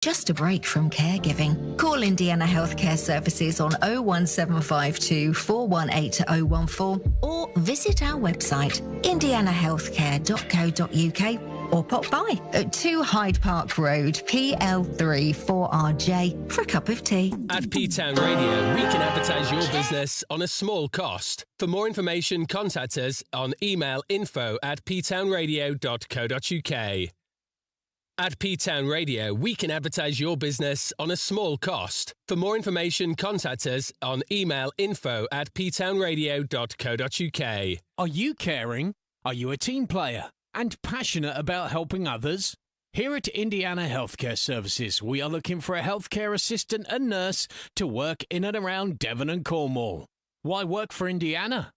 Just a break from caregiving. Call Indiana Healthcare Services on 01752 418 014 or visit our website indianahealthcare.co.uk or pop by at 2 Hyde Park Road, PL3 4RJ for a cup of tea. At P-Town Radio, we can advertise your business on a small cost. For more information, contact us on email info@ptownradio.co.uk. At P-Town Radio, we can advertise your business on a small cost. For more information, contact us on email info@ptownradio.co.uk. Are you caring? Are you a team player and passionate about helping others? Here at Indiana Healthcare Services, we are looking for a healthcare assistant and nurse to work in and around Devon and Cornwall. Why work for Indiana?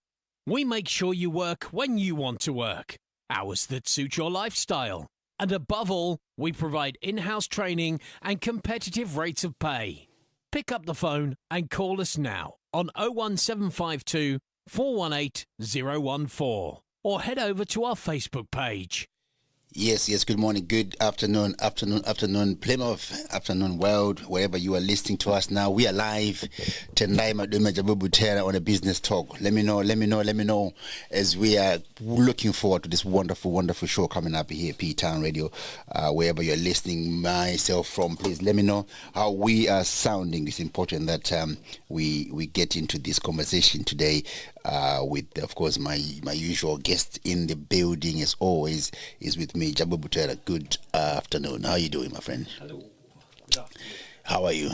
We make sure you work when you want to work, hours that suit your lifestyle. And above all, we provide in-house training and competitive rates of pay. Pick up the phone and call us now on 01752 418 014 or head over to our Facebook page. Yes, good morning, good afternoon, Plymouth, afternoon world, wherever you are listening to us now. We are live, Tendai, Madume, Jabo, Butera on a business talk. Let me know, as we are looking forward to this wonderful show coming up here at P-Town Radio. Wherever you're listening myself from, please let me know how we are sounding. It's important that we get into this conversation today with, of course, my usual guest in the building, as always, is with me, Jabo Butera. Good afternoon. How are you doing, my friend? Hello. Good afternoon. How are you?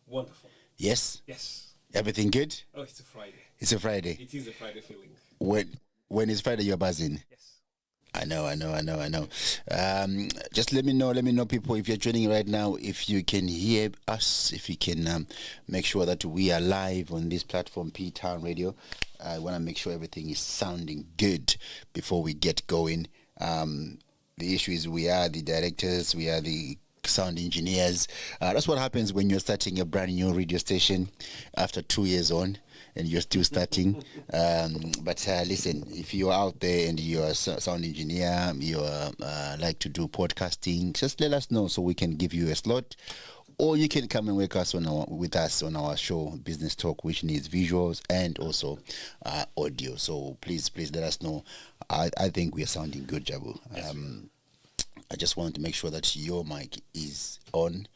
Wonderful. Yes? Yes. Everything good? Oh, it's a Friday. It's a Friday. It is a Friday feeling. When it's Friday, you're buzzing? Yes. I know. Just let me know, people, if you're joining right now, if you can hear us, if you can make sure that we are live on this platform, P-Town Radio. I want to make sure everything is sounding good before we get going. The issue is we are the directors, we are the sound engineers. That's what happens when you're starting a brand new radio station after 2 years on and you're still starting. But listen, if you're out there and you're a sound engineer, you like to do podcasting, just let us know so we can give you a slot. Or you can come and work with us on our show, Business Talk, which needs visuals and also audio. So please let us know. I think we are sounding good, Jabo. Yes, I just want to make sure that your mic is on.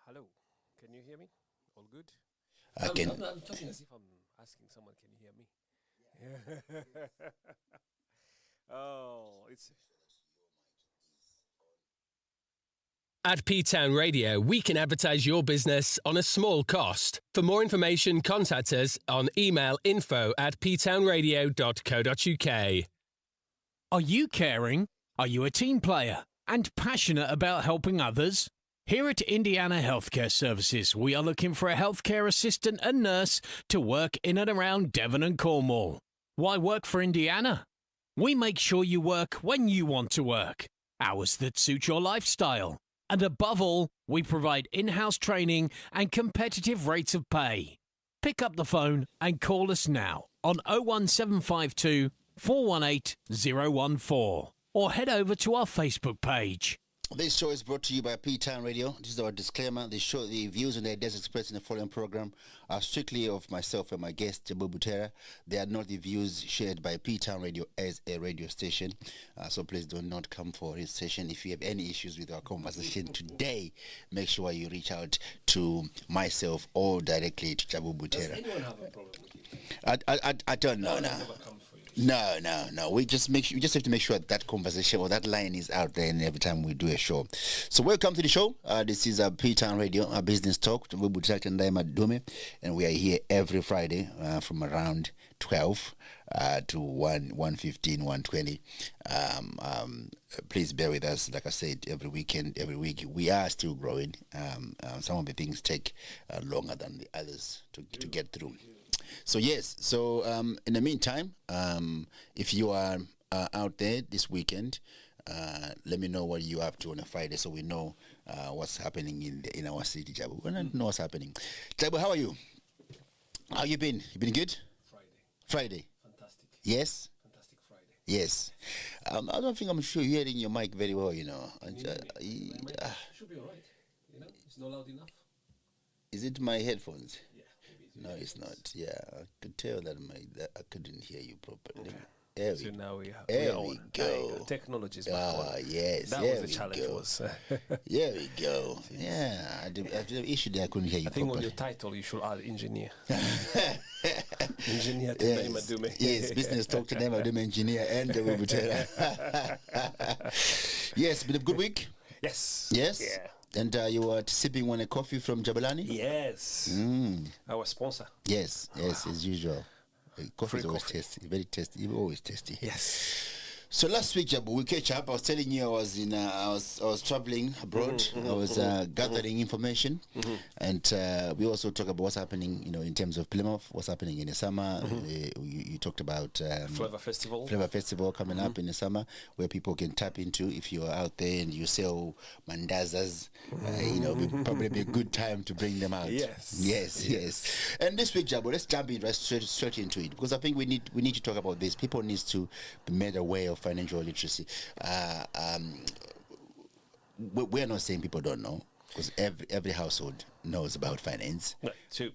Hello. Can you hear me? All good? I'm talking as if I'm asking someone, can you hear me? Oh, it's... At P-Town Radio, we can advertise your business on a small cost. For more information, contact us on email info@ptownradio.co.uk. Are you caring? Are you a team player and passionate about helping others? Here at Indiana Healthcare Services, we are looking for a healthcare assistant and nurse to work in and around Devon and Cornwall. Why work for Indiana? We make sure you work when you want to work, hours that suit your lifestyle. And above all, we provide in-house training and competitive rates of pay. Pick up the phone and call us now on 01752 418 014 or head over to our Facebook page. This show is brought to you by P-Town Radio. This is our disclaimer. The views and the ideas expressed in the following program are strictly of myself and my guest, Jabo Butera. They are not the views shared by P-Town Radio as a radio station. So please do not come for this session. If you have any issues with our conversation today, make sure you reach out to myself or directly to Jabo Butera. Does anyone have a problem with you? I don't know now. No. We just have to make sure that conversation or that line is out there, and every time we do a show. So welcome to the show. This is P-Town Radio, our business talk. Tendai, Madume, and we are here every Friday from around 12 to 1:15, 1:20. Please bear with us. Like I said, every week we are still growing. Some of the things take longer than the others to get through. So yes, in the meantime, if you are out there this weekend, let me know what you're up to on a Friday so we know what's happening in our city, Jabo. We don't know what's happening. Jabo, how are you? How you been? You been good? Friday. Fantastic. Fantastic. Yes? Fantastic Friday. Yes. I don't think I'm sure you're hearing your mic very well, you know. And, Should be alright. You know, it's not loud enough. is it my headphones? Yeah. No, it's not. Yeah, I could tell that I couldn't hear you properly. Okay. There So we, now we there are we on. go. Technology is back on. Yes. That there was the we challenge. go. Was There we go. Yeah, I had an issue there. I couldn't hear you I think on properly. your title you should add engineer. Engineer Tendai Madume. Yes, business talk to them, Madume engineer and the Butera. Yes, been a good week. Yes. Yes. Yeah. And you were sipping on a coffee from Jabalani. Yes. Our sponsor. Yes, as usual. Coffee Free is always coffee. tasty, very tasty, always tasty. Yes. So last week, Jabo, we catch up. I was telling you I was traveling abroad. I was gathering information, and we also talk about what's happening, you know, in terms of Plymouth, what's happening in the summer. You talked about Flavor Festival. Flavor Festival coming up in the summer, where people can tap into if you're out there and you sell mandazas. You know, probably be a good time to bring them out. Yes. And this week, Jabo, let's jump in straight into it, because I think we need to talk about this. People need to be made aware of financial literacy. We're not saying people don't know, because every household knows about finance. Right. So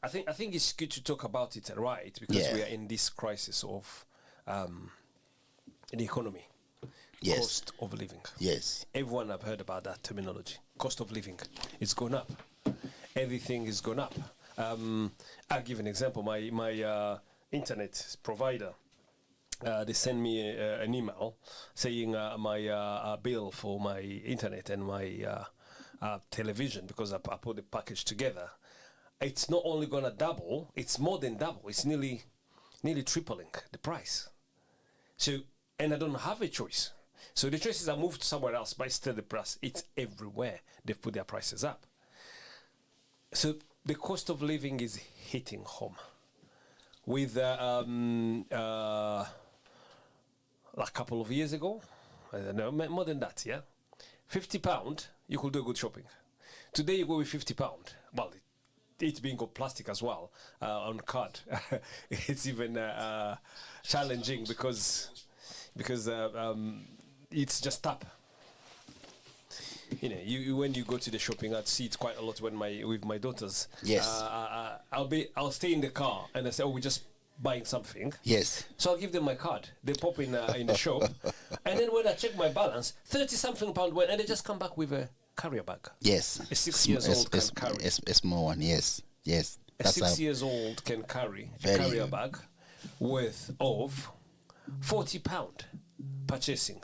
I think it's good to talk about it, right? Because we are in this crisis of the economy. Yes. Cost of living. Yes. Everyone have heard about that terminology. Cost of living. It's gone up. Everything is gone up. I'll give an example. My internet provider, they send me an email saying my bill for my internet and my television, because I put the package together. It's not only gonna double; it's more than double. It's nearly tripling the price. So, and I don't have a choice. So the choice is I move to somewhere else, but still the price. It's everywhere. They've put their prices up. So the cost of living is hitting home. With a couple of years ago, I don't know, more than that, yeah? £50, you could do good shopping. Today you go with £50. Well, it's being got plastic as well, on card. It's even challenging because it's just tap. You know, you when you go to the shopping, I'd see it quite a lot with my daughters. Yes. I'll stay in the car and I say, oh, we're just buying something. Yes. So I'll give them my card. They pop in the shop, and then when I check my balance, 30-something pound went, and they just come back with a carrier bag. Yes. A 6 years old can carry. A small one. Yes. A 6 years old can carry a carrier bag worth of £40 purchasing.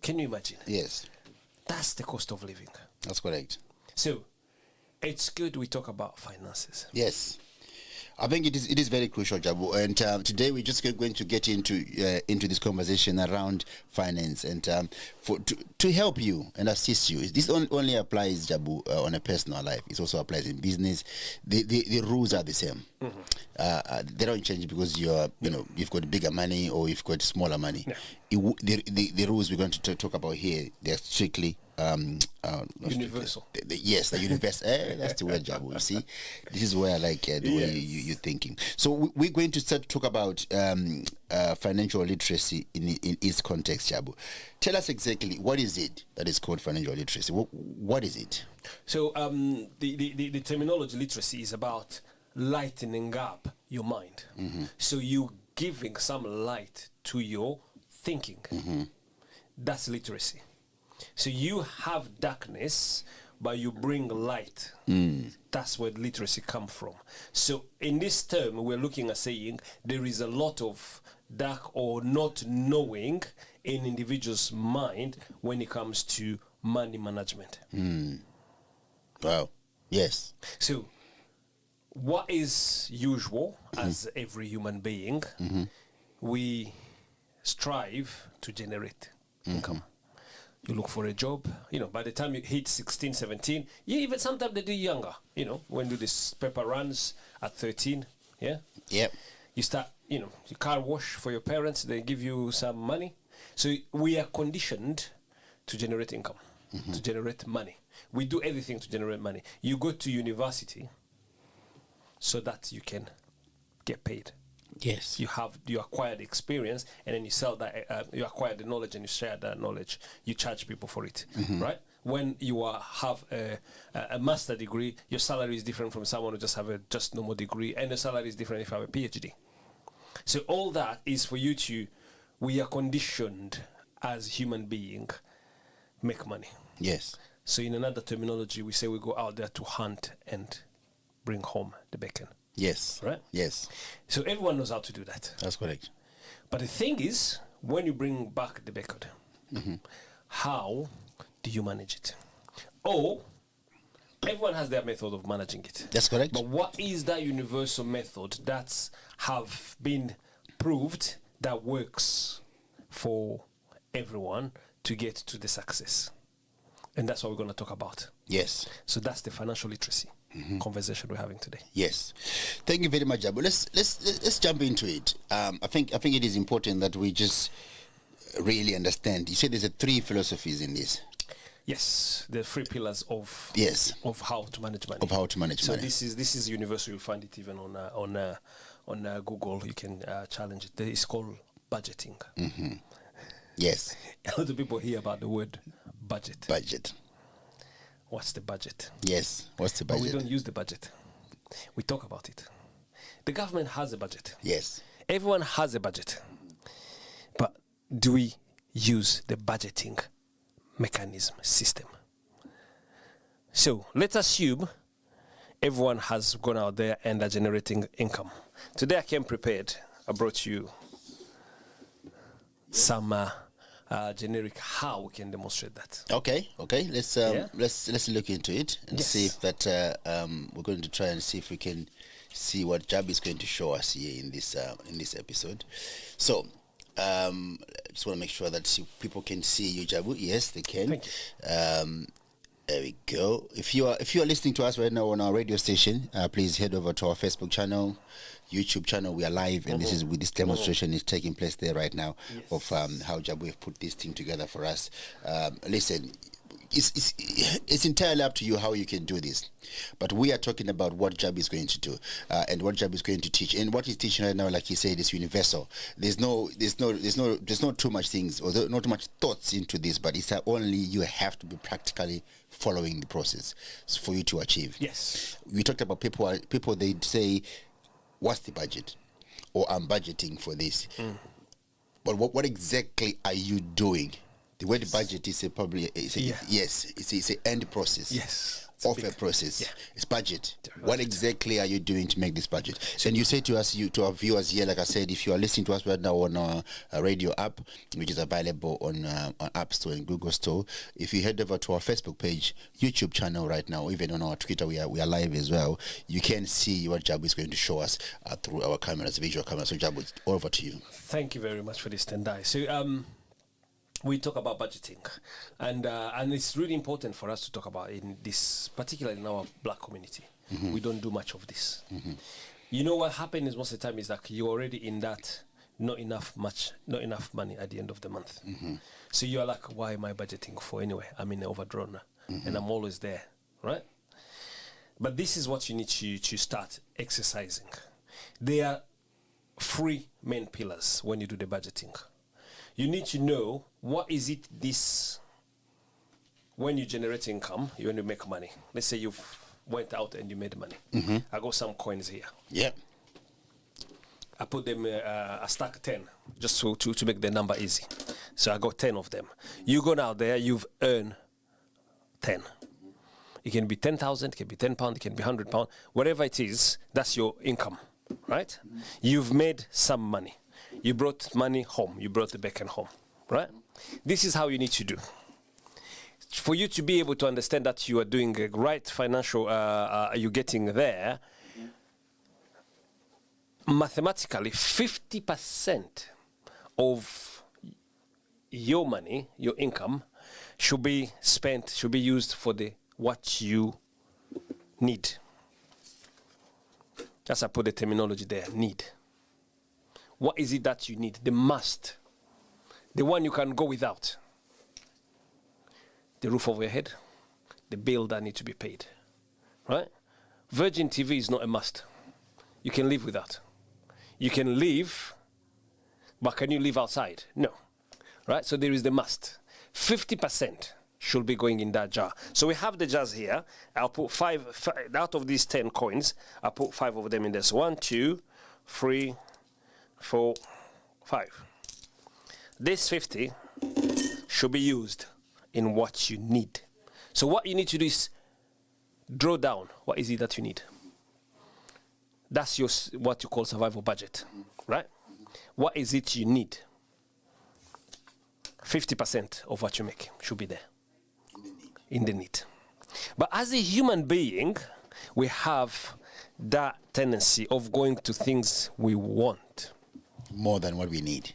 Can you imagine? Yes. That's the cost of living. That's correct. So it's good we talk about finances. Yes. I think it is very crucial, Jabo. And today we're just going to get into this conversation around finance, and to help you and assist you. This only applies, Jabo, on a personal life. It also applies in business. The rules are the same. They don't change because you've got bigger money or you've got smaller money. No. The rules we're going to talk about here, they're strictly universal. Yes, the universal. That's the word, Jabo. You see, this is where I like the way you're thinking. So we're going to start to talk about financial literacy in its context, Jabo. Tell us exactly what is it that is called financial literacy. What is it? So the terminology literacy is about lightening up your mind. So you giving some light to your thinking. That's literacy. So you have darkness, but you bring light. That's where literacy comes from. So in this term, we're looking at saying there is a lot of dark or not knowing in individual's mind when it comes to money management. Wow. Yes. So what is usual as every human being, we strive to generate income. You look for a job, by the time you hit 16, 17, even sometimes they do younger, when you do this paper runs at 13, yeah? Yep. You start, you car wash for your parents, they give you some money. So we are conditioned to generate income, to generate money. We do everything to generate money. You go to university so that you can get paid. Yes. You acquired experience, and then you sell that. You acquire the knowledge, and you share that knowledge. You charge people for it, right? When you have a master degree, your salary is different from someone who just have a just normal degree, and the salary is different if you have a PhD. So all that is for you to. We are conditioned as human being, make money. Yes. So in another terminology, we say we go out there to hunt and bring home the bacon. Yes. Right? Yes. So everyone knows how to do that. That's correct. But the thing is, when you bring back the bacon, how do you manage it? Oh, everyone has their method of managing it. That's correct. But what is that universal method that's have been proved that works for everyone to get to the success? And that's what we're going to talk about. Yes. So that's the financial literacy conversation we're having today. Yes. Thank you very much, Jabo. Let's jump into it. I think it is important that we just really understand. You said there's 3 philosophies in this. Yes, the 3 pillars of of how to manage money. Of how to manage money. So this is universal. You'll find it even on Google. You can challenge it. It's called budgeting. Yes. A lot of people hear about the word budget. Budget. What's the budget? Yes. What's the But budget? we don't use the budget. We talk about it. The government has a budget. Yes. Everyone has a budget. But do we use the budgeting mechanism system? So let's assume everyone has gone out there and are generating income. Today I came prepared. I brought you some generic how we can demonstrate that. Okay. Let's look into it and see if that we're going to try and see if we can see what Jab is going to show us here in this episode. So just want to make sure that people can see you, Jabu. Yes, they can. Thank you. There we go. If you are listening to us right now on our radio station, please head over to our Facebook channel, YouTube channel. We are live, and this demonstration is taking place there right now of how Jabu have put this thing together for us. Listen, it's entirely up to you how you can do this, but we are talking about what Jab is going to do and what Jab is going to teach, and what he's teaching right now, like he said, is universal. There's not too much things or not too much thoughts into this, but it's only you have to be practically following the process for you to achieve. Yes. We talked about people they say, what's the budget, or I'm budgeting for this, but what exactly are you doing? The word budget is it's an end process. Yes. Of a process. Yeah. It's budget. What exactly are you doing to make this budget? And you say to us, to our viewers here, like I said, if you are listening to us right now on our radio app, which is available on App Store and Google Store, if you head over to our Facebook page, YouTube channel right now, even on our Twitter, we are live as well. You can see what Jabo is going to show us through our cameras, visual cameras. So Jabo, it's over to you. Thank you very much for this, Tendai. So we talk about budgeting, and it's really important for us to talk about in this, particularly in our black community. We don't do much of this. You know what happens most of the time is that you're already in that not enough money at the end of the month. So you're like, why am I budgeting for anyway? I'm in overdrawn and I'm always there, right? But this is what you need to start exercising. There are 3 main pillars when you do the budgeting. You need to know what is it when you generate income, you want to make money. Let's say you've went out and you made money. I got some coins here. Yeah. I put them, I stack 10, just to make the number easy. So I got 10 of them. You go out there, you've earned 10. It can be 10,000, it can be £10, it can be £100. Whatever it is, that's your income, right? You've made some money. You brought money home. You brought the bacon home, right? This is how you need to do. For you to be able to understand that you are doing a right financial, you're getting there, mathematically, 50% of your money, your income, should be used for what you need. That's I put the terminology there, need. What is it that you need? The must. The one you can go without. The roof over your head. The bill that needs to be paid. Right? Virgin TV is not a must. You can live without. You can live, but can you live outside? No. Right? So there is the must. 50% should be going in that jar. So we have the jars here. I'll put five out of these 10 coins, I'll put 5 of them in there. So 1, 2, 3, 4, 5. This 50 should be used in what you need. So what you need to do is draw down what is it that you need. That's your what you call survival budget, right? What is it you need? 50% of what you make should be there in the need. But as a human being, we have that tendency of going to things we want more than what we need.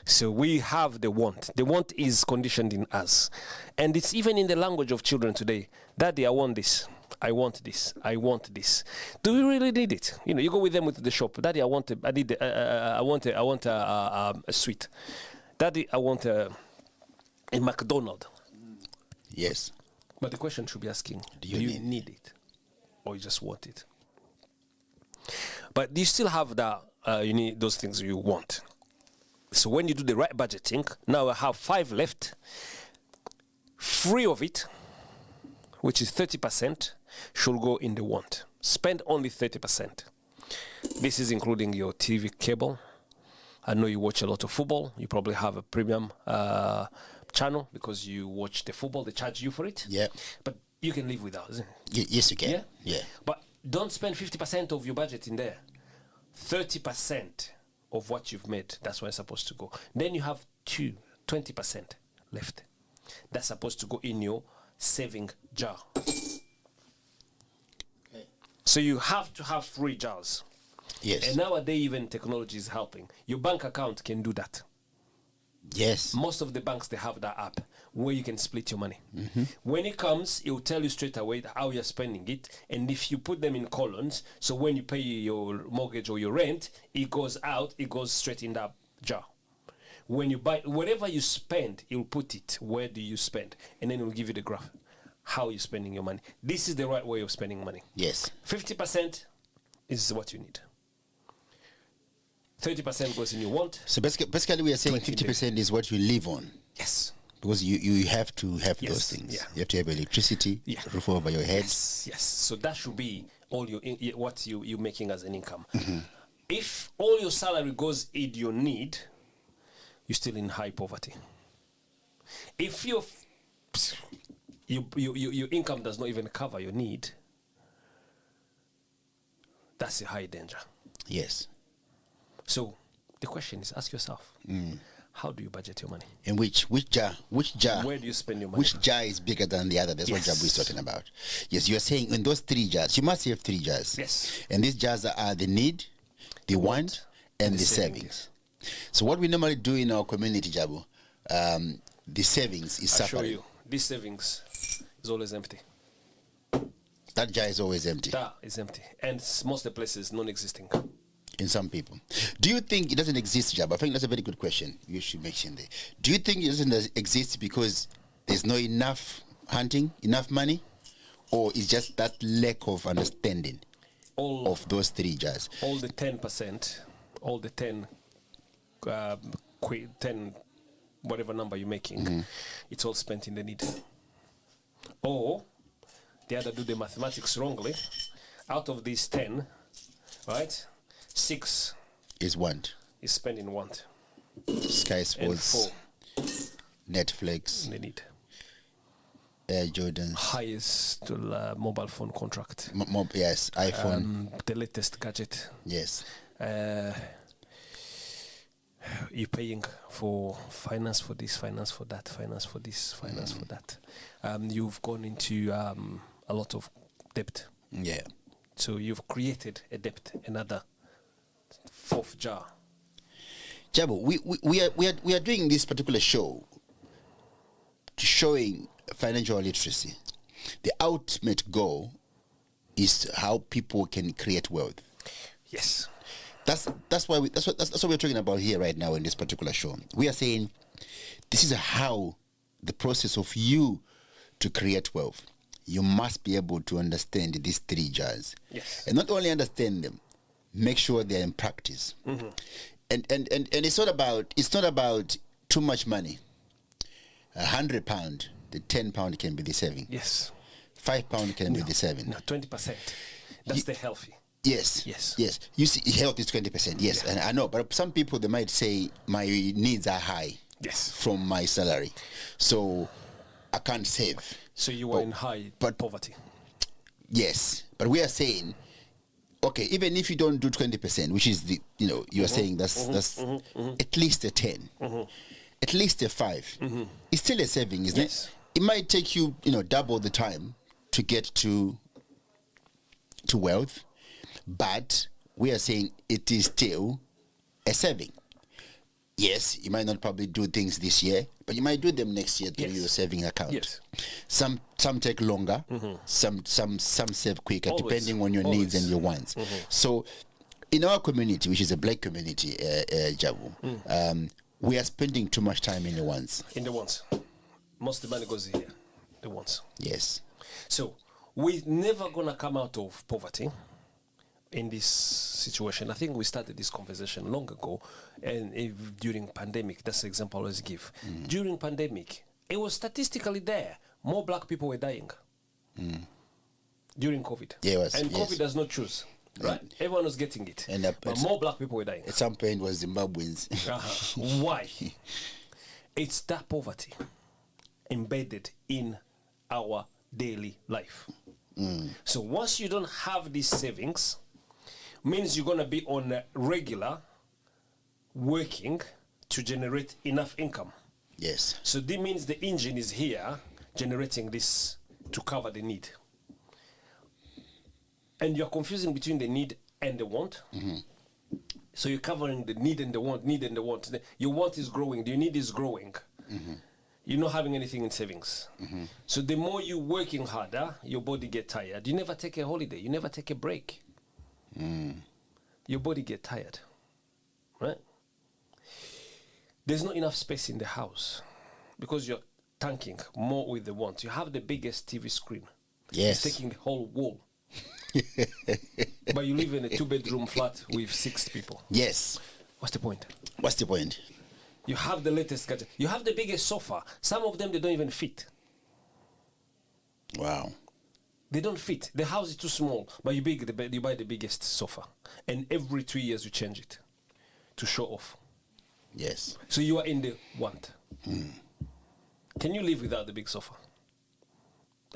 So we have the want. The want is conditioned in us. And it's even in the language of children today. Daddy, I want this. I want this. I want this. Do we really need it? You know, you go with them to the shop. Daddy, I want a sweet. Daddy, I want a McDonald's. Yes. But the question should be asking, do you need it? Or you just want it? But you still have that, you need those things you want. So when you do the right budgeting, now I have 5 left. 3 of it, which is 30%, should go in the want. Spend only 30%. This is including your TV cable. I know you watch a lot of football. You probably have a premium channel because you watch the football. They charge you for it. Yeah. But you can live without, isn't it? Yes, you can. Yeah? Yeah. But don't spend 50% of your budget in there. 30% of what you've made, that's where it's supposed to go. Then you have 20% left. That's supposed to go in your saving jar. Okay. So you have to have 3 jars. Yes. And nowadays, even technology is helping. Your bank account can do that. Yes. Most of the banks, they have that app where you can split your money. Mm-hmm. When it comes, it will tell you straight away how you're spending it. And if you put them in columns, so when you pay your mortgage or your rent, it goes out, it goes straight in that jar. When you buy, whatever you spend, it will put it, where do you spend? And then it will give you the graph, how you're spending your money. This is the right way of spending money. Yes. 50% is what you need. 30% goes in your want. So basically we are saying 50% is what you live on. Yes. Because you have to have Yes, those things. yeah. You have to have electricity, Yeah. roof over your head. Yes. So that should be all your what you're making as an income. Mm-hmm. If all your salary goes in your need, you're still in high poverty. If your income does not even cover your need, that's a high danger. Yes. So the question is, ask yourself, how do you budget your money? And which jar? Where do you spend your money? Which jar is bigger than the other? That's what Jabo is talking about. Yes, you're saying in those 3 jars, you must have 3 jars. Yes. And these jars are the need, the want, and the savings. So what we normally do in our community, Jabo, the savings is I'll show suffering. you. This savings is always empty. That jar is always empty. That is empty. And most of the places non-existing. In some people. Do you think it doesn't exist, Jabo? I think that's a very good question you should mention there. Do you think it doesn't exist because there's not enough hunting, enough money? Or is just that lack of understanding of those 3 jars? All the 10%, all the 10, 10, whatever number you're making, it's all spent in the need. Or the other do the mathematics wrongly. Out of these 10, right, 6 is want. Is spent in want. Sky Sports, and 4 Netflix, they need. Air Jordans, Highest mobile phone contract. Yes, iPhone. The latest gadget. Yes. You're paying for finance for this, finance for that, finance for this, finance for that. You've gone into a lot of debt. Yeah. So you've created a debt, another 4th jar. Jabo, we are doing this particular show showing financial literacy. The ultimate goal is how people can create wealth. Yes. That's what we're talking about here right now in this particular show. We are saying this is how the process of you to create wealth. You must be able to understand these 3 jars. Yes. And not only understand them, make sure they're in practice. And it's not about too much money. £100, the £10 can be the saving. Yes. £5 can be the saving. No, 20%. That's the healthy. Yes. You see, health is 20%. Yes, and I know, but some people, they might say my needs are high. Yes. From my salary, so I can't save. So you are in high poverty. Yes, but we are saying, okay, even if you don't do 20%, which is you are saying that's at least a 10, at least a 5. It's still a saving, isn't it? It might take you, double the time to get to wealth, but we are saying it is still a saving. Yes, you might not probably do things this year, but you might do them next year through your saving account. Yes. Some take longer, some save quicker, depending on your needs and your wants. So, in our community, which is a black community, Jabo, we are spending too much time in the wants. In the wants. Most of the money goes here. The wants. Yes. So, we're never going to come out of poverty in this situation. I think we started this conversation long ago, and during pandemic, that's the example I always give. During pandemic, it was statistically there. More black people were dying during COVID. Yeah, it was. And COVID does not choose, right? Everyone was getting it. But more black people were dying. At some point, it was Zimbabweans. Why? It's that poverty embedded in our daily life. So once you don't have these savings, means you're going to be on regular working to generate enough income. Yes. So that means the engine is here generating this to cover the need. And you're confusing between the need and the want. So you're covering the need and the want, Your want is growing, your need is growing. You're not having anything in savings. So the more you're working harder, your body get tired. You never take a holiday. You never take a break. Your body get tired, right? There's not enough space in the house because you're tanking more with the want. You have the biggest TV screen. Yes. It's taking the whole wall. But you live in a 2-bedroom flat with 6 people. Yes. What's the point? What's the point? You have the latest gadget. You have the biggest sofa. Some of them, they don't even fit. Wow. They don't fit. The house is too small, but you buy the biggest sofa. And every 3 years you change it to show off. Yes. So you are in the want. Can you live without the big sofa?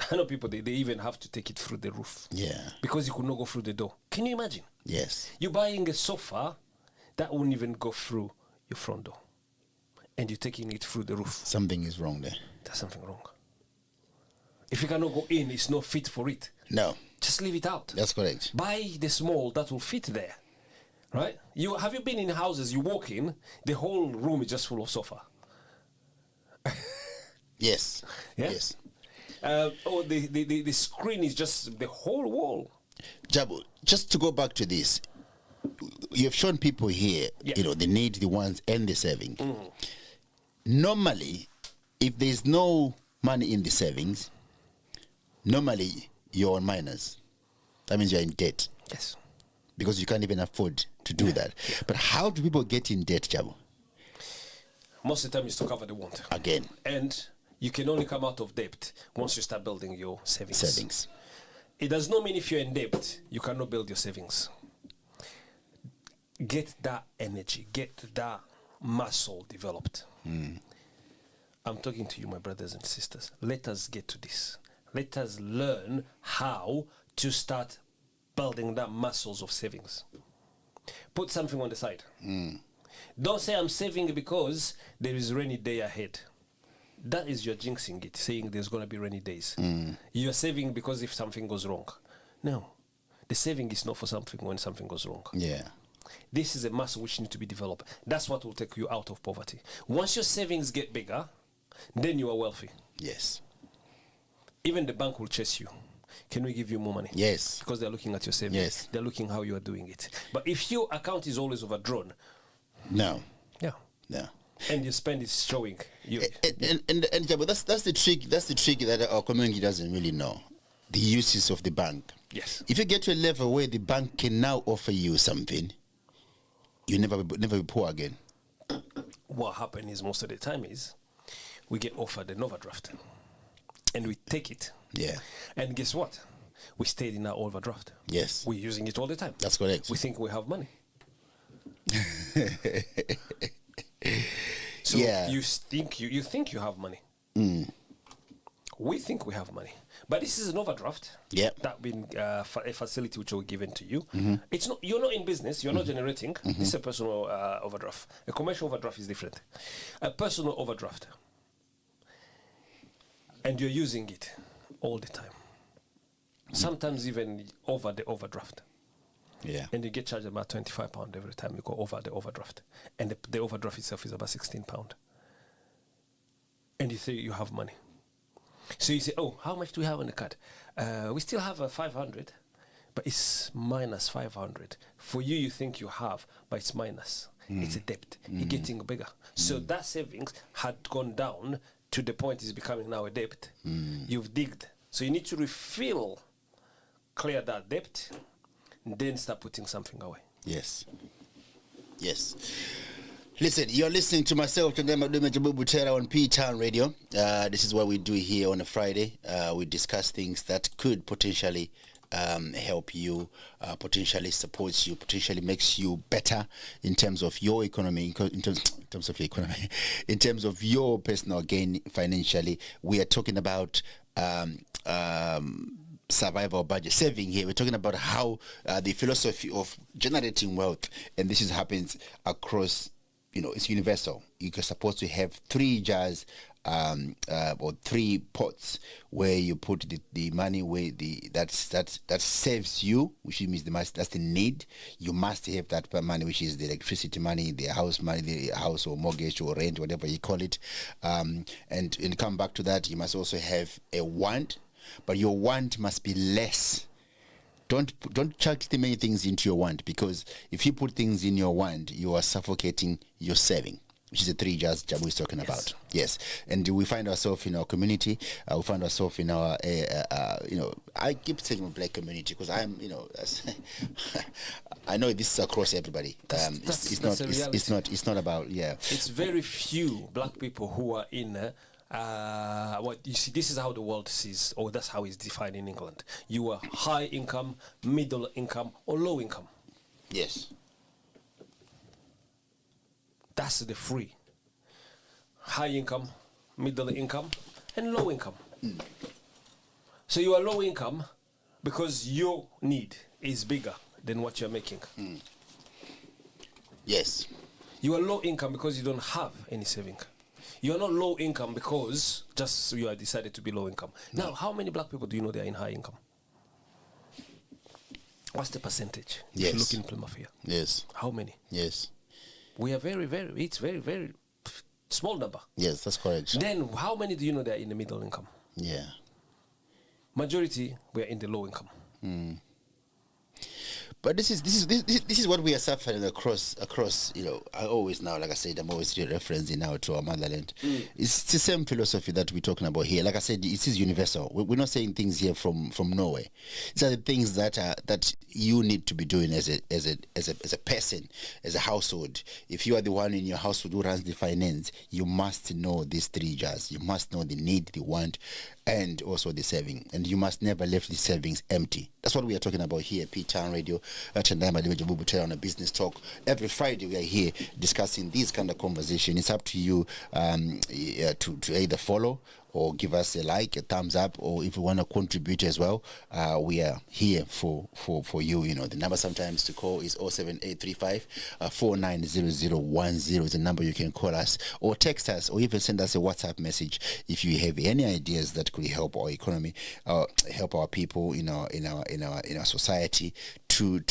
I know people, they even have to take it through the roof. Yeah. Because you could not go through the door. Can you imagine? Yes. You're buying a sofa that won't even go through your front door. And you're taking it through the roof. Something is wrong there. There's something wrong. If you cannot go in, it's not fit for it. No. Just leave it out. That's correct. Buy the small that will fit there. Right? Have you been in houses, you walk in, the whole room is just full of sofa? Yes. Yeah? Yes. The screen is just the whole wall. Jabo, just to go back to this, you've shown people here, the need, the wants, and the saving. Normally, if there's no money in the savings, normally you're on minus. That means you're in debt. Yes. Because you can't even afford to do that. Yeah. But how do people get in debt, Jabo? Most of the time is to cover the want. Again. And you can only come out of debt once you start building your savings. It does not mean if you're in debt, you cannot build your savings. Get that energy, get that muscle developed. I'm talking to you, my brothers and sisters. Let us get to this. Let us learn how to start building that muscles of savings. Put something on the side. Don't say I'm saving because there is a rainy day ahead. That is you're jinxing it, saying there's going to be rainy days. You're saving because if something goes wrong. No. The saving is not for something when something goes wrong. Yeah. This is a muscle which needs to be developed. That's what will take you out of poverty. Once your savings get bigger, then you are wealthy. Yes. Even the bank will chase you. Can we give you more money? Yes. Because they're looking at your savings. Yes. They're looking how you are doing it. But if your account is always overdrawn. No. Yeah. No. And your spend is showing. And but that's the trick. That's the trick that our community doesn't really know. The uses of the bank. Yes. If you get to a level where the bank can now offer you something, you never be poor again. What happens is most of the time is we get offered an overdraft and we take it. Yeah. And guess what? We stayed in our overdraft. Yes. We're using it all the time. That's correct. We think we have money. So Yeah. you think you have money. We think we have money, but this is an overdraft. Yeah. That being a facility which will given to you. It's not. You're not in business. You're not generating. This is a personal overdraft. A commercial overdraft is different. A personal overdraft, and you're using it all the time. Sometimes even over the overdraft. Yeah. And you get charged about £25 every time you go over the overdraft. And the overdraft itself is about £16. And you say you have money. So you say, oh, how much do we have on the card? We still have 500, but it's minus 500. For you, you think you have, but it's minus. It's a debt. It's getting bigger. So that savings had gone down to the point it's becoming now a debt. You've digged. So you need to refill, clear that debt, then start putting something away. Yes. Yes. Listen, you're listening to myself, Tendai, Madume, Jabo, Butera on P-Town Radio. This is what we do here on a Friday. We discuss things that could potentially help you, potentially supports you, potentially makes you better in terms of your economy, in terms of your economy, in terms of your personal gain financially. We are talking about survival budget saving here. We're talking about how the philosophy of generating wealth, and this happens across, it's universal. You're supposed to have 3 jars or 3 pots where you put the money where that saves you, which means that's the need. You must have that money, which is the electricity money, the house money, the house or mortgage or rent, whatever you call it. And come back to that, you must also have a want. But your want must be less. Don't chuck too many things into your want, because if you put things in your want, you are suffocating your saving, which is the 3 jars Jabo is talking about. Yes. And we find ourselves in our community. We find ourselves in our, I keep saying black community because I'm, I know this is across everybody. It's not about, It's very few black people who are in what you see, this is how the world sees, or that's how it's defined in England. You are high income, middle income, or low income. Yes. That's the 3. High income, middle income, and low income. So you are low income because your need is bigger than what you're making. Yes. You are low income because you don't have any saving. You are not low income because just you are decided to be low income. No. Now, how many black people do you know they are in high income? What's the percentage? Yes. If you look in Plymouth here. Yes. How many? Yes. We are it's very small number. Yes, that's correct. Then how many do you know they are in the middle income? Yeah. Majority, we are in the low income. But this is what we are suffering across. I always now, like I said, I'm always referencing now to our motherland. It's the same philosophy that we're talking about here. Like I said, it is universal. We're not saying things here from nowhere. These are the things that you need to be doing as a person, as a household. If you are the one in your household who runs the finance, you must know these 3 jars. You must know the need, the want, and also the saving. And you must never leave the savings empty. That's what we are talking about here at P-Town Radio. Tendai, Madume, Jabo, Butera on a business talk. Every Friday we are here discussing these kind of conversation. It's up to you to either follow or give us a like, a thumbs up, or if you want to contribute as well, we are here for you. The number sometimes to call is 07835 490010 is the number you can call us, or text us, or even send us a WhatsApp message if you have any ideas that could help our economy, help our people in our society to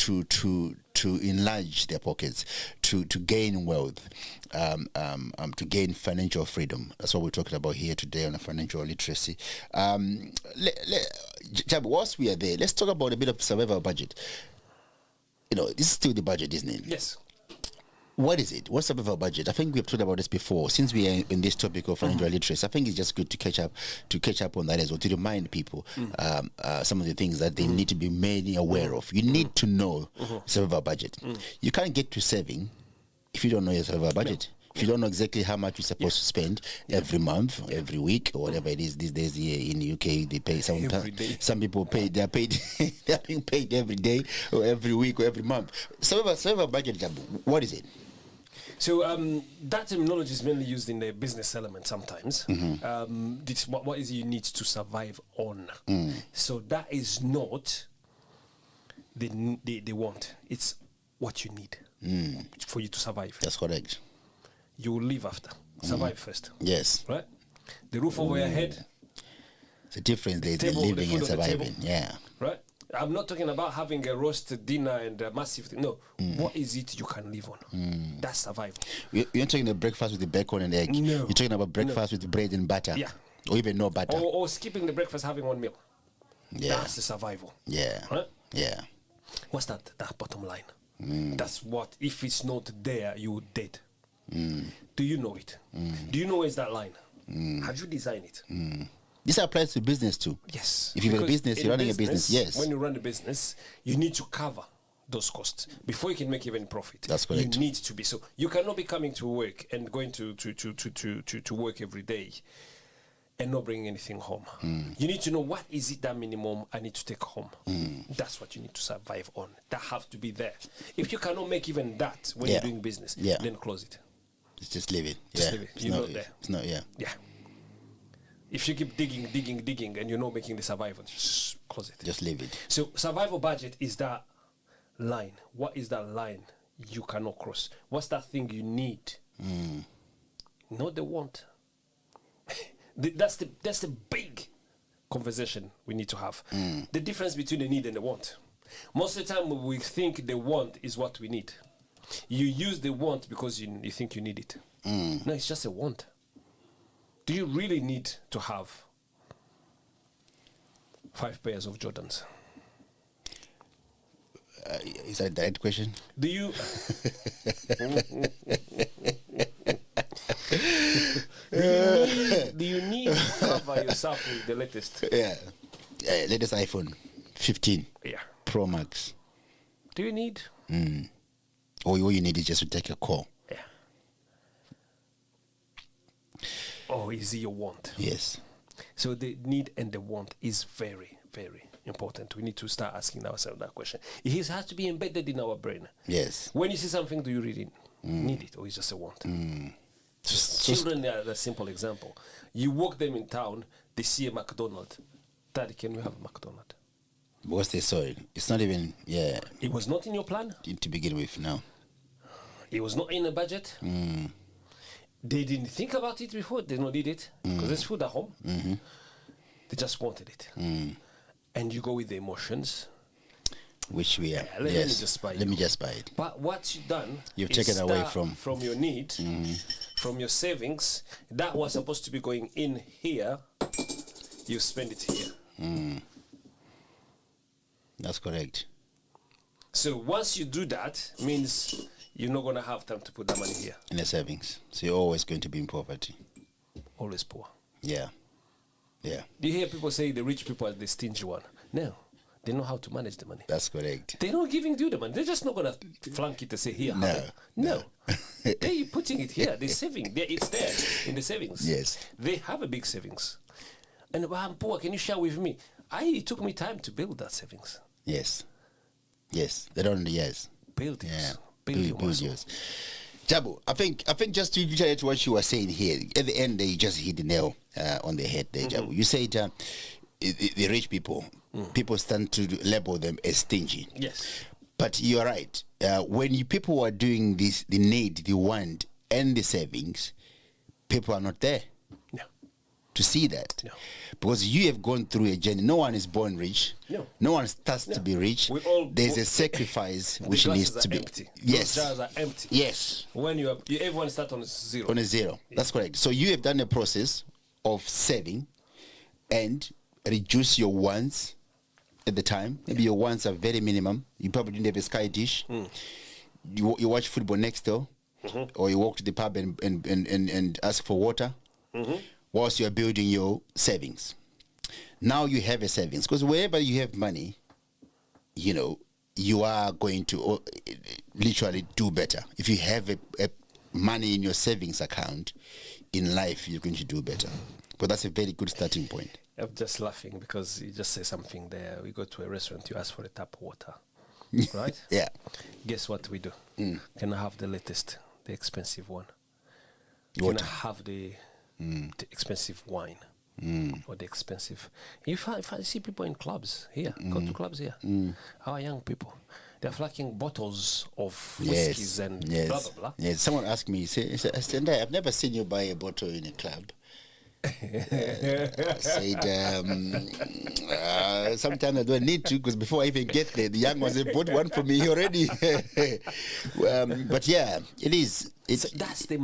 enlarge their pockets, to gain wealth, to gain financial freedom. That's what we're talking about here today on financial literacy. Jabo, whilst we are there, let's talk about a bit of survival budget. This is still the budget, isn't it? Yes. What is it? What's survival budget? I think we've talked about this before. Since we are in this topic of financial literacy, I think it's just good to catch up on that as well, to remind people some of the things that they need to be made aware of. You need to know survival budget. You can't get to saving if you don't know your survival budget. If you don't know exactly how much you're supposed to spend every month, every week, or whatever it is these days here in the UK, they pay some people pay. They're paid. They're being paid every day, or every week, or every month. Survival budget, Jabo, what is it? So that terminology is mainly used in the business element sometimes. What is it you need to survive on? So that is not the want. It's what you need for you to survive. That's correct. You will live after. Survive first. Yes. Right? The roof over your head. It's a difference. There's living and surviving. Yeah. Right? I'm not talking about having a roast dinner and a massive thing. No. What is it you can live on? That's survival. You're not talking about breakfast with the bacon and egg. No. You're talking about breakfast with bread and butter. Yeah. Or even no butter. Or skipping the breakfast, having one meal. Yeah. That's the survival. Yeah. Right? Yeah. What's that? That bottom line. That's what, if it's not there, you're dead. Do you know it? Do you know where's that line? Have you designed it? This applies to business too. Yes. If you have a Because business, in you're running a business. Yes. When you run a business, you need to cover those costs before you can make even profit. That's correct. You need to be. So you cannot be coming to work and going to work every day and not bringing anything home. You need to know what is it that minimum I need to take home. That's what you need to survive on. That have to be there. If you cannot make even that when you're doing business, then close it. Just leave it. Just leave it. You're not there. It's not, yeah. Yeah. If you keep digging, and you're not making the survival, just close it. Just leave it. So survival budget is that line. What is that line you cannot cross? What's that thing you need? Not the want. That's the big conversation we need to have. The difference between the need and the want. Most of the time we think the want is what we need. You use the want because you think you need it. No, it's just a want. Do you really need to have 5 pairs of Jordans? Is that the right question? Do you... do you need to cover yourself with the latest? Yeah. Latest iPhone 15 Pro Max. Do you need? All you need is just to take a call. Yeah. Or is it your want? Yes. So the need and the want is very, very important. We need to start asking ourselves that question. It has to be embedded in our brain. Yes. When you see something, do you really need it, or is it just a want? Children are the simple example. You walk them in town, they see a McDonald's. Daddy, can we have a McDonald's? What's they saw it? It's not even, It was not in your plan? to begin with, no. It was not in the budget? They didn't think about it before. They don't need it because there's food at home. They just wanted it. And you go with the emotions. Which we are. Let me just buy it. But what you've done, you've is taken away from your need, from your savings, that was supposed to be going in here, you spend it here. That's correct. So once you do that, means you're not going to have time to put that money here. In the savings. So you're always going to be in poverty. Always poor. Yeah. Yeah. Do you hear people say the rich people are the stingy one? No. They know how to manage the money. That's correct. They're not giving you the money. They're just not going to flunk it and say, here, No. They're putting it here. They're saving. It's there in the savings. Yes. They have a big savings. And I'm poor. Can you share with me? It took me time to build that savings. Yes. Yes. They don't, yes. Build it. Yeah. Build yours. Jabo, I think just to reiterate what you were saying here, at the end, you just hit the nail on the head there, Jabo. You said the rich people, people stand to label them as stingy. Yes. But you're right. When people are doing this, the need, the want, and the savings, people are not there. No. To see that. No. Because you have gone through a journey. No one is born rich. No. No one starts to be rich. There's a sacrifice which needs to be. Empty. Yes. Those jars are empty. Yes. When everyone starts on zero. On a zero. Yeah. That's correct. So you have done a process of saving and reduce your wants at the time. Maybe your wants are very minimum. You probably didn't have a sky dish. You watch football next door. or you walk to the pub and ask for water, whilst you are building your savings. Now you have a savings, because wherever you have money, you are going to literally do better. If you have a money in your savings account, in life, you're going to do better. But that's a very good starting point. I'm just laughing because you just say something there. We go to a restaurant, you ask for a tap water, right? Yeah. Guess what we do? Can I have the latest, the expensive one? Water. Can I have the expensive wine? Or the expensive. If I see people in clubs here, go to clubs here, our young people, they're flacking bottles of whiskeys and blah, blah, blah. Yes. Someone asked me, Tendai, I've never seen you buy a bottle in a club. I said, sometimes I don't need to, because before I even get there, the young ones have bought one for me already. But yeah, it is. It's the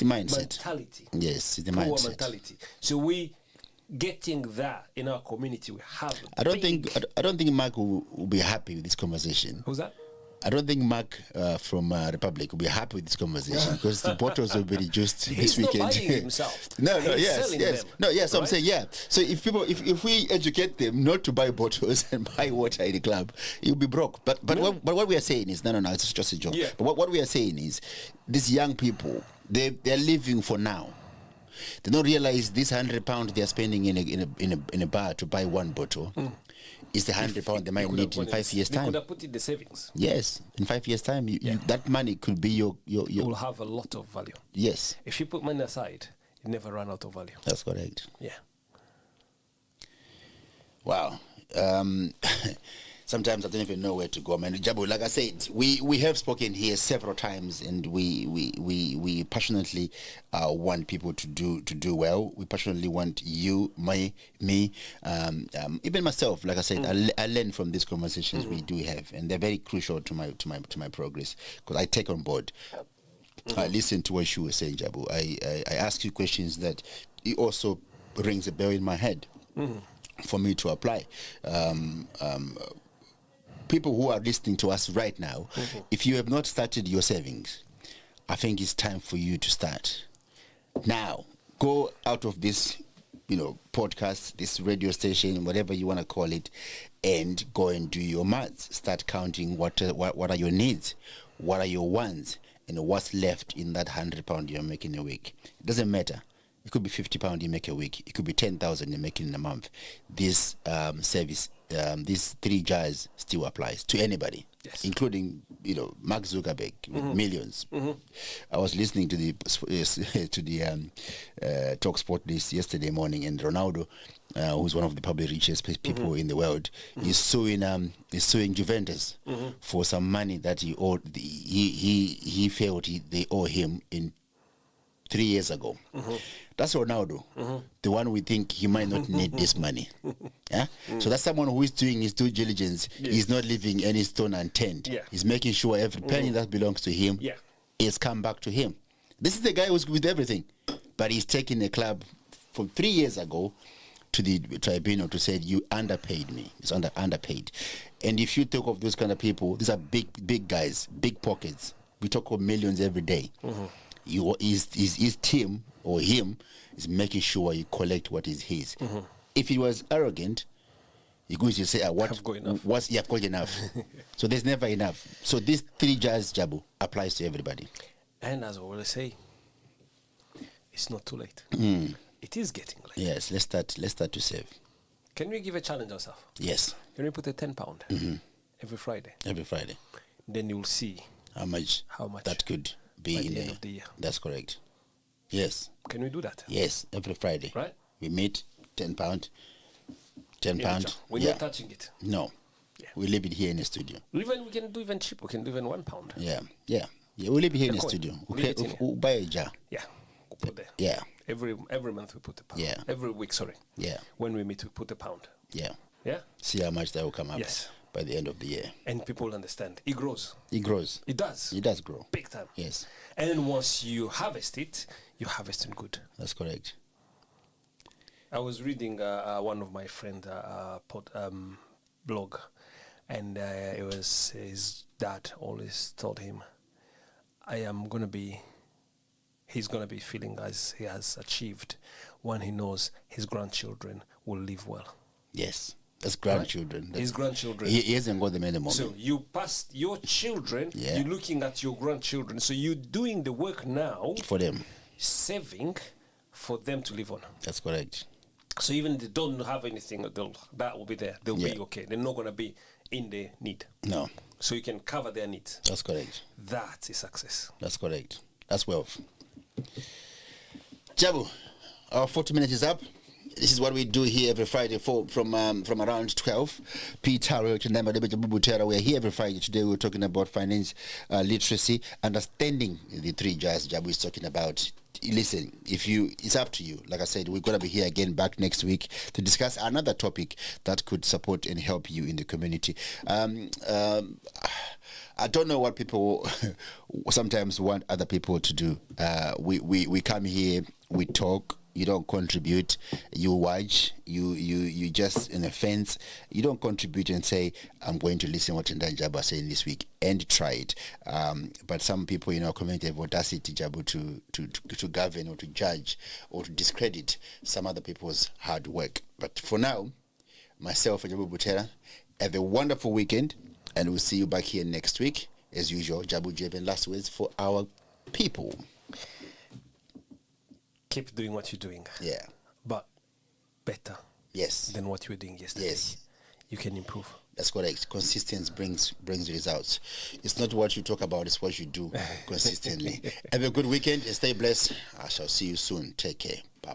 mindset. Mentality. Yes, it's the Poor mindset. mentality. So we getting that in our community, we have. I don't think Mark will be happy with this conversation. Who's that? I don't think Mark from Republic will be happy with this conversation, because the bottles will be reduced this weekend. He's not buying himself. Yes. Them, No, yes, right? I'm saying, yeah. So if we educate them not to buy bottles and buy water in the club, you'll be broke. But what we are saying is, no, it's just a joke. Yeah. But what we are saying is, these young people, they're living for now. They don't realize this £100 they are spending in a bar to buy one bottle is the £100 they might need in 5 years' time. They could have put it in the savings. Yes, in 5 years' time, that money could be your. It will have a lot of value. Yes. If you put money aside, it never run out of value. That's correct. Yeah. Wow. Sometimes I don't even know where to go. I mean, Jabo, like I said, we have spoken here several times, and we passionately want people to do well. We passionately want you, me, even myself. Like I said, I learn from these conversations we do have, and they're very crucial to my progress, because I take on board. I listen to what you were saying, Jabo. I ask you questions that it also rings a bell in my head for me to apply. People who are listening to us right now, if you have not started your savings, I think it's time for you to start now. Go out of this, podcast, this radio station, whatever you want to call it, and go and do your maths. Start counting what are your needs, what are your wants, and what's left in that £100 you're making a week. It doesn't matter. It could be £50 you make a week. It could be 10,000 you make in a month. This service, these 3 jars still applies to anybody, including Mark Zuckerberg with millions. I was listening to the Talk Sport this yesterday morning, and Ronaldo, who's one of the probably richest people in the world, is suing Juventus for some money that he owed. He felt they owe him in 3 years ago. That's Ronaldo, the one we think he might not need this money. Yeah. So that's someone who is doing his due diligence. He's not leaving any stone unturned. He's making sure every penny that belongs to him is come back to him. This is the guy who's with everything, but he's taking a club from 3 years ago to the tribunal to say, you underpaid me. It's underpaid. And if you talk of those kind of people, these are big guys, big pockets. We talk of millions every day. His team or him is making sure you collect what is his. If he was arrogant, he goes to say, I've got enough. So there's never enough. So these 3 jars, Jabo, applies to everybody. And as I always say, it's not too late. It is getting late. Yes, let's start to save. Can we give a challenge ourselves? Yes. Can we put a £10 every Friday? Every Friday. Then you'll see how much that could be by in the end of the year. That's correct. Yes. Can we do that? Yes, every Friday. Right. We meet, £10. We're not touching it. No. Yeah. We leave it here in the studio. We can do even cheap. We can do even £1. Yeah. We leave it here in the studio. We'll buy a jar. Yeah. We'll put there. Yeah. Every month we put £1. Yeah. Every week, sorry. Yeah. When we meet, we put £1. Yeah. Yeah. See how much that will come up. Yes. By the end of the year. And people understand. It grows. It grows. It does. It does grow. Big time. Yes. And then once you harvest it, you harvest it good. That's correct. I was reading one of my friend blog, and it was his dad always told him, he's going to be feeling as he has achieved when he knows his grandchildren will live well. Yes. That's grandchildren. Right? His grandchildren. He hasn't got them anymore. So you passed your children, you're looking at your grandchildren. So you're doing the work now. For them. Saving for them to live on. That's correct. So even if they don't have anything, that will be there. They'll be okay. They're not going to be in the need. No. So you can cover their needs. That's correct. That is success. That's correct. That's wealth. Jabo, our 40 minutes is up. This is what we do here every Friday from around 12. Peter, Butera. We are here every Friday. Today we're talking about finance literacy, understanding the three J's Jabo is talking about. Listen, it's up to you. Like I said, we're going to be here again back next week to discuss another topic that could support and help you in the community. I don't know what people sometimes want other people to do. We come here, we talk. You don't contribute. You watch. You just in a fence. You don't contribute and say, "I'm going to listen what Tendai Jabo are saying this week," and try it. But some people in our community have audacity, Jabo, to govern or to judge or to discredit some other people's hard work. But for now, myself, Jabo Butera, have a wonderful weekend, and we'll see you back here next week as usual. Jabo, do you have any last words for our people? Keep doing what you're doing. Yeah. But better. Yes. Than what you were doing yesterday. Yes. You can improve. That's correct. Consistency brings results. It's not what you talk about, it's what you do consistently. Have a good weekend and stay blessed. I shall see you soon. Take care. Bye-bye.